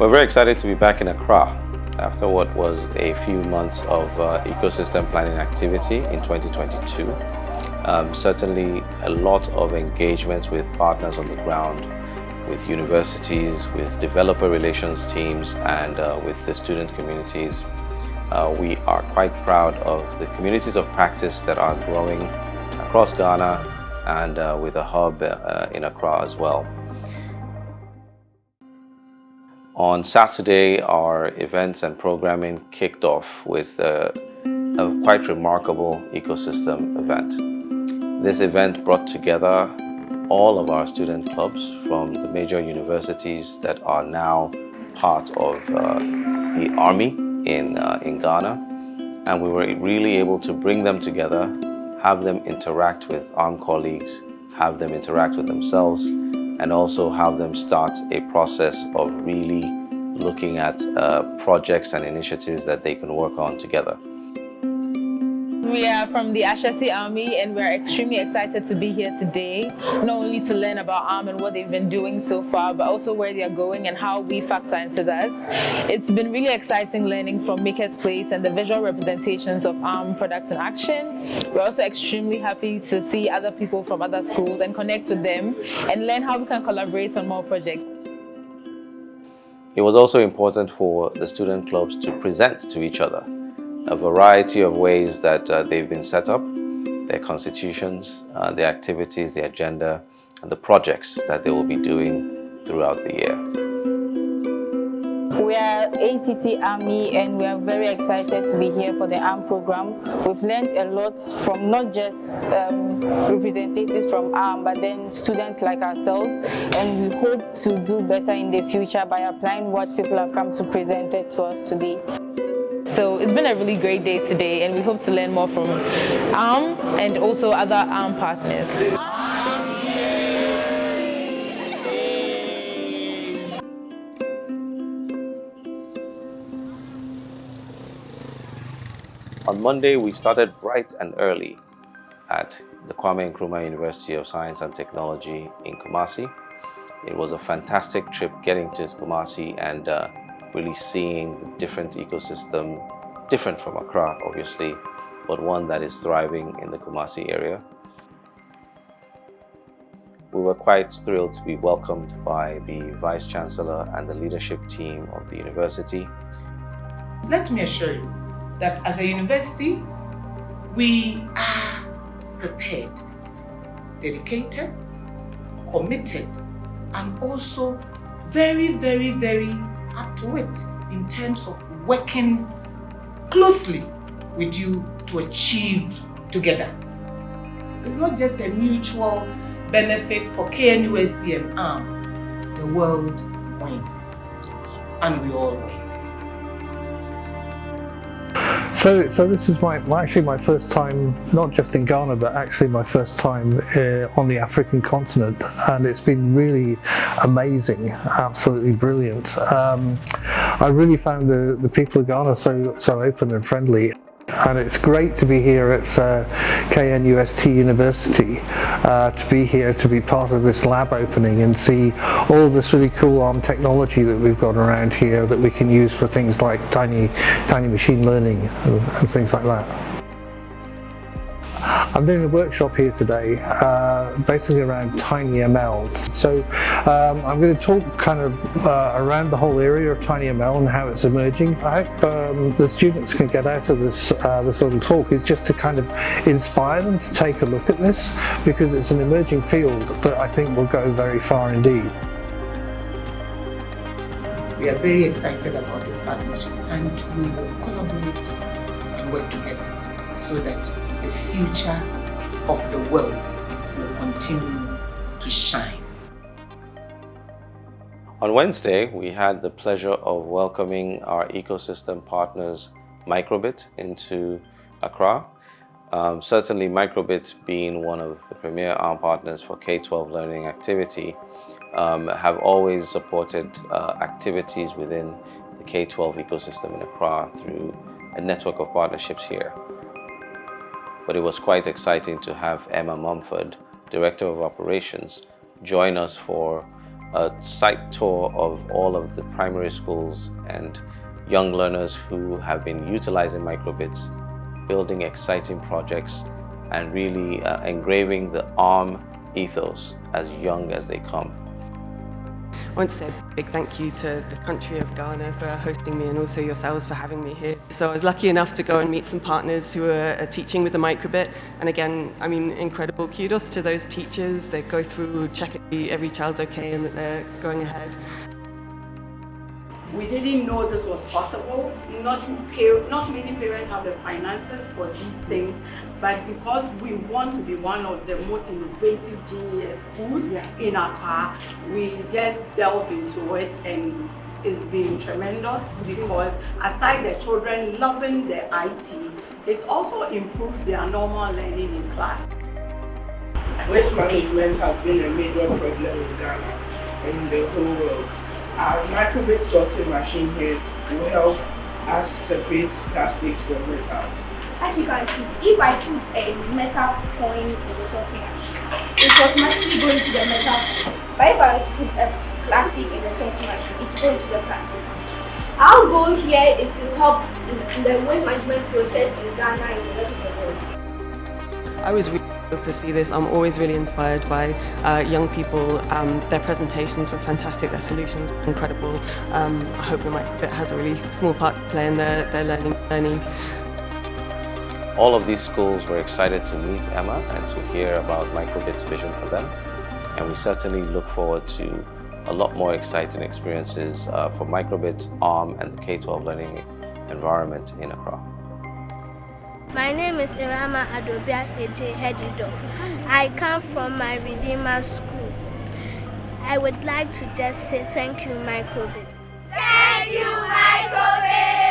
We're very excited to be back in Accra after what was a few months of ecosystem planning activity in 2022. Certainly a lot of engagement with partners on the ground, with universities, with developer relations teams, and with the student communities. We are quite proud of the communities of practice that are growing across Ghana and with a hub in Accra as well. On Saturday, our events and programming kicked off with a quite remarkable ecosystem event. This event brought together all of our student clubs from the major universities that are now part of the Army in Ghana, and we were really able to bring them together, have them interact with armed colleagues, have them interact with themselves, and also have them start a process of really looking at projects and initiatives that they can work on together. We are from the Ashesi Army and we're extremely excited to be here today, not only to learn about ARM and what they've been doing so far, but also where they are going and how we factor into that. It's been really exciting learning from Maker's Place and the visual representations of ARM products in action. We're also extremely happy to see other people from other schools and connect with them and learn how we can collaborate on more projects. It was also important for the student clubs to present to each other a variety of ways that they've been set up, their constitutions, their activities, their agenda, and the projects that they will be doing throughout the year. We are ACT Army and we are very excited to be here for the ARM program. We've learned a lot from not just representatives from ARM, but then students like ourselves, and we hope to do better in the future by applying what people have come to present it to us today. So it's been a really great day today, and we hope to learn more from ARM and also other ARM partners. On Monday, we started bright and early at the Kwame Nkrumah University of Science and Technology in Kumasi. It was a fantastic trip getting to Kumasi and really seeing the different ecosystem, different from Accra obviously, but one that is thriving in the Kumasi area. We were quite thrilled to be welcomed by the Vice Chancellor and the leadership team of the university. Let me assure you that as a university, we are prepared, dedicated, committed, and also very, very, very up to it in terms of working closely with you to achieve together. It's not just a mutual benefit for KNUST and ARM. The world wins, and we all win. So this is actually my first time, not just in Ghana, but actually my first time on the African continent, and it's been really amazing, absolutely brilliant. I really found the people of Ghana so open and friendly. And it's great to be here at KNUST University, to be here, to be part of this lab opening and see all this really cool ARM technology that we've got around here that we can use for things like tiny machine learning and things like that. I'm doing a workshop here today, basically around TinyML. So I'm going to talk kind of around the whole area of TinyML and how it's emerging. I hope the students can get out of this little talk is just to kind of inspire them to take a look at this, because it's an emerging field that I think will go very far indeed. We are very excited about this partnership, and we will collaborate and work together so that the future of the world will continue to shine. On Wednesday, we had the pleasure of welcoming our ecosystem partners Microbit into Accra. Certainly Microbit, being one of the premier ARM partners for K-12 learning activity, have always supported activities within the K-12 ecosystem in Accra through a network of partnerships here. But it was quite exciting to have Emma Mumford, Director of Operations, join us for a site tour of all of the primary schools and young learners who have been utilizing microbits, building exciting projects, and really engraving the ARM ethos as young as they come. I want to say a big thank you to the country of Ghana for hosting me and also yourselves for having me here. So I was lucky enough to go and meet some partners who are teaching with the microbit. And again, I mean, incredible kudos to those teachers. They go through, check every child's okay and that they're going ahead. We didn't know this was possible. Not many parents have the finances for these things, but because we want to be one of the most innovative GES schools in Accra, we just delve into it, and it's been tremendous because aside the children loving the IT, it also improves their normal learning in class. Waste management has been a major problem in Ghana and in the whole world. Our microbit sorting machine here will help us separate plastics from metals. As you can see, if I put a metal coin in the sorting machine, it's automatically going to the metal coin. But if I were to put a plastic in the sorting machine, it's going to the plastic. Our goal here is to help in the waste management process in Ghana and the rest of the world. I was really thrilled to see this. I'm always really inspired by young people. Their presentations were fantastic, their solutions were incredible. I hope the microbit has a really small part to play in their learning. All of these schools were excited to meet Emma and to hear about microbit's vision for them. And we certainly look forward to a lot more exciting experiences for microbit, ARM, and the K-12 learning environment in Accra. My name is Irama Adobia Eje Hedido. I come from my Redeemer School. I would like to just say thank you, microbit. Thank you, microbit!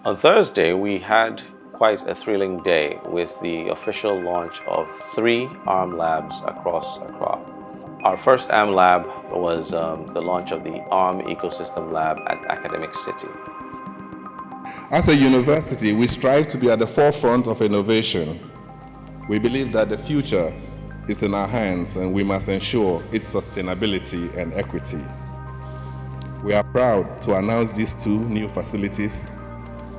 On Thursday, we had quite a thrilling day with the official launch of 3 ARM labs across Accra. Our first ARM lab was the launch of the ARM Ecosystem Lab at Academic City. As a university, we strive to be at the forefront of innovation. We believe that the future is in our hands and we must ensure its sustainability and equity. We are proud to announce these 2 new facilities,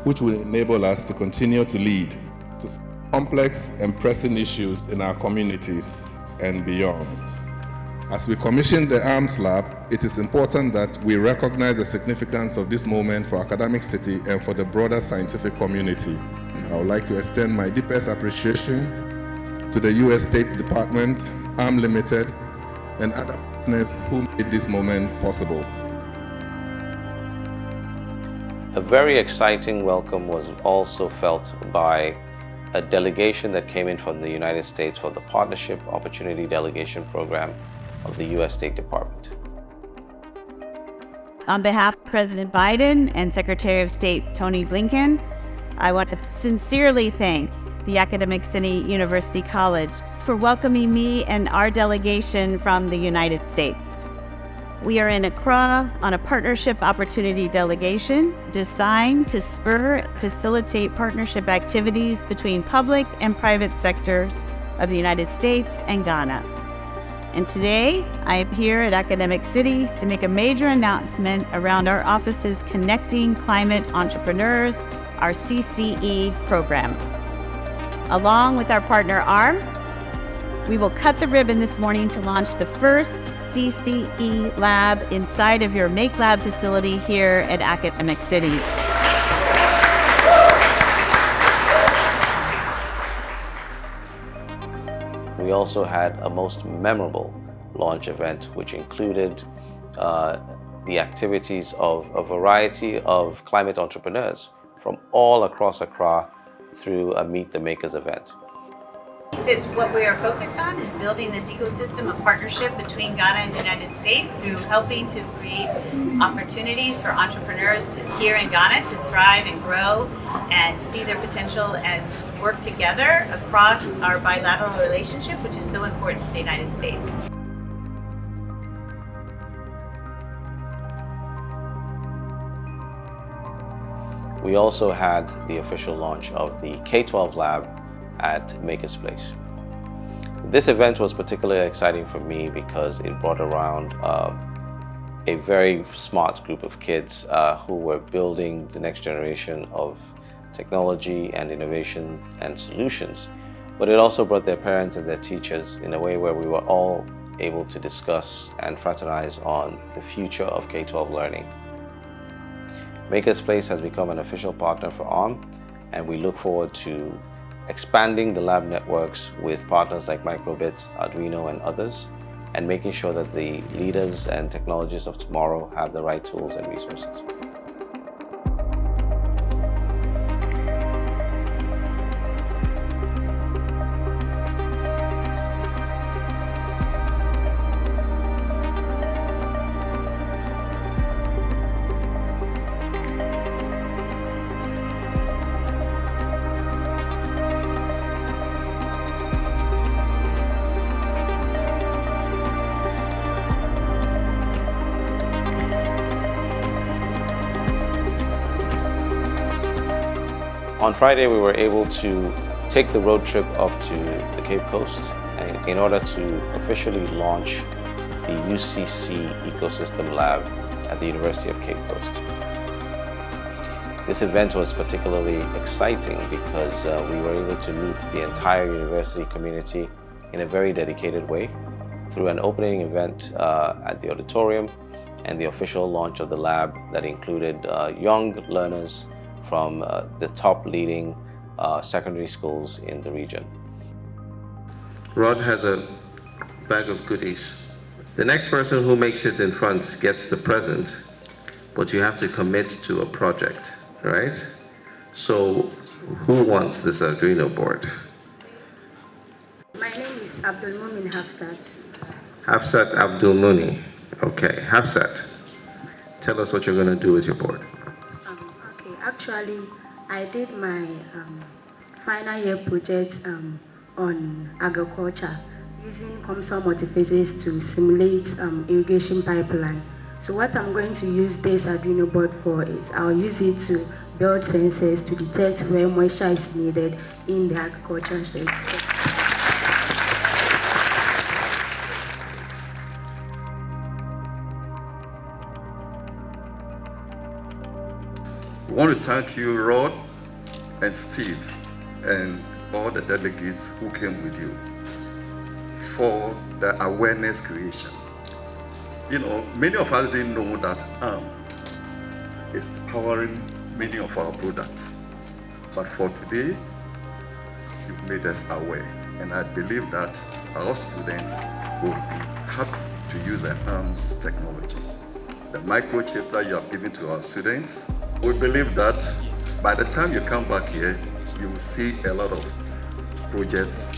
which will enable us to continue to lead to complex and pressing issues in our communities and beyond. As we commission the ARMS Lab, it is important that we recognize the significance of this moment for Academic City and for the broader scientific community. I would like to extend my deepest appreciation to the U.S. State Department, ARM Limited, and other partners who made this moment possible. A very exciting welcome was also felt by a delegation that came in from the United States for the Partnership Opportunity Delegation Program of the U.S. State Department. On behalf of President Biden and Secretary of State Tony Blinken, I want to sincerely thank the Academic City University College for welcoming me and our delegation from the United States. We are in Accra on a partnership opportunity delegation designed to facilitate partnership activities between public and private sectors of the United States and Ghana. And today, I am here at Academic City to make a major announcement around our office's Connecting Climate Entrepreneurs, our CCE program. Along with our partner ARM, we will cut the ribbon this morning to launch the first CCE lab inside of your Make Lab facility here at Academic City. We also had a most memorable launch event, which included the activities of a variety of climate entrepreneurs from all across Accra through a Meet the Makers event. That what we are focused on is building this ecosystem of partnership between Ghana and the United States through helping to create opportunities for entrepreneurs here in Ghana to thrive and grow and see their potential and work together across our bilateral relationship, which is so important to the United States. We also had the official launch of the K-12 lab at Maker's Place. This event was particularly exciting for me because it brought around a very smart group of kids who were building the next generation of technology and innovation and solutions. But it also brought their parents and their teachers in a way where we were all able to discuss and fraternize on the future of K-12 learning. Maker's Place has become an official partner for ARM, and we look forward to expanding the lab networks with partners like Microbit, Arduino, and others, and making sure that the leaders and technologists of tomorrow have the right tools and resources. On Friday, we were able to take the road trip up to the Cape Coast in order to officially launch the UCC Ecosystem Lab at the University of Cape Coast. This event was particularly exciting because we were able to meet the entire university community in a very dedicated way through an opening event at the auditorium and the official launch of the lab that included young learners from the top leading secondary schools in the region. Rod has a bag of goodies. The next person who makes it in front gets the present, but you have to commit to a project, right? So who wants this Arduino board? My name is Abdul Mumin Hafsat. Hafsat Abdul Muni. Okay, Hafsat, tell us what you're going to do with your board. Actually, I did my final year project on agriculture using COMSOL multiphysics to simulate irrigation pipeline. So what I'm going to use this Arduino board for is I'll use it to build sensors to detect where moisture is needed in the agriculture sector. I want to thank you, Rod and Steve, and all the delegates who came with you for the awareness creation. You know, many of us didn't know that ARM is powering many of our products. But for today, you've made us aware. And I believe that our students will be happy to use the ARM's technology. The microchip that you have given to our students, we believe that by the time you come back here, you will see a lot of projects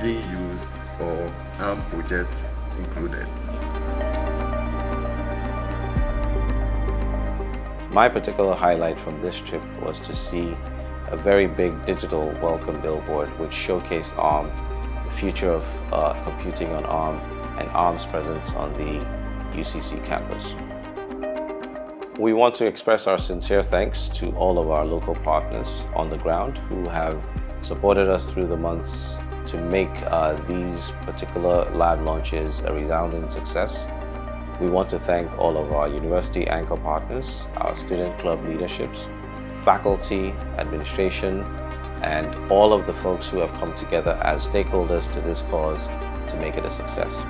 being used or ARM projects included. My particular highlight from this trip was to see a very big digital welcome billboard which showcased ARM, the future of computing on ARM, and ARM's presence on the UCC campus. We want to express our sincere thanks to all of our local partners on the ground who have supported us through the months to make these particular lab launches a resounding success. We want to thank all of our university anchor partners, our student club leaderships, faculty, administration, and all of the folks who have come together as stakeholders to this cause to make it a success.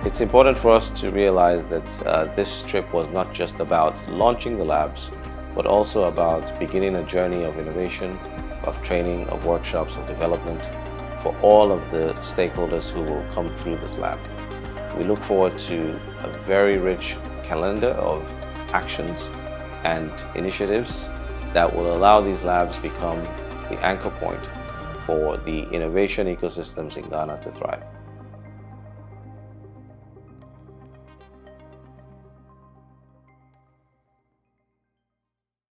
It's important for us to realize that this trip was not just about launching the labs, but also about beginning a journey of innovation, of training, of workshops, of development for all of the stakeholders who will come through this lab. We look forward to a very rich calendar of actions and initiatives that will allow these labs become the anchor point for the innovation ecosystems in Ghana to thrive.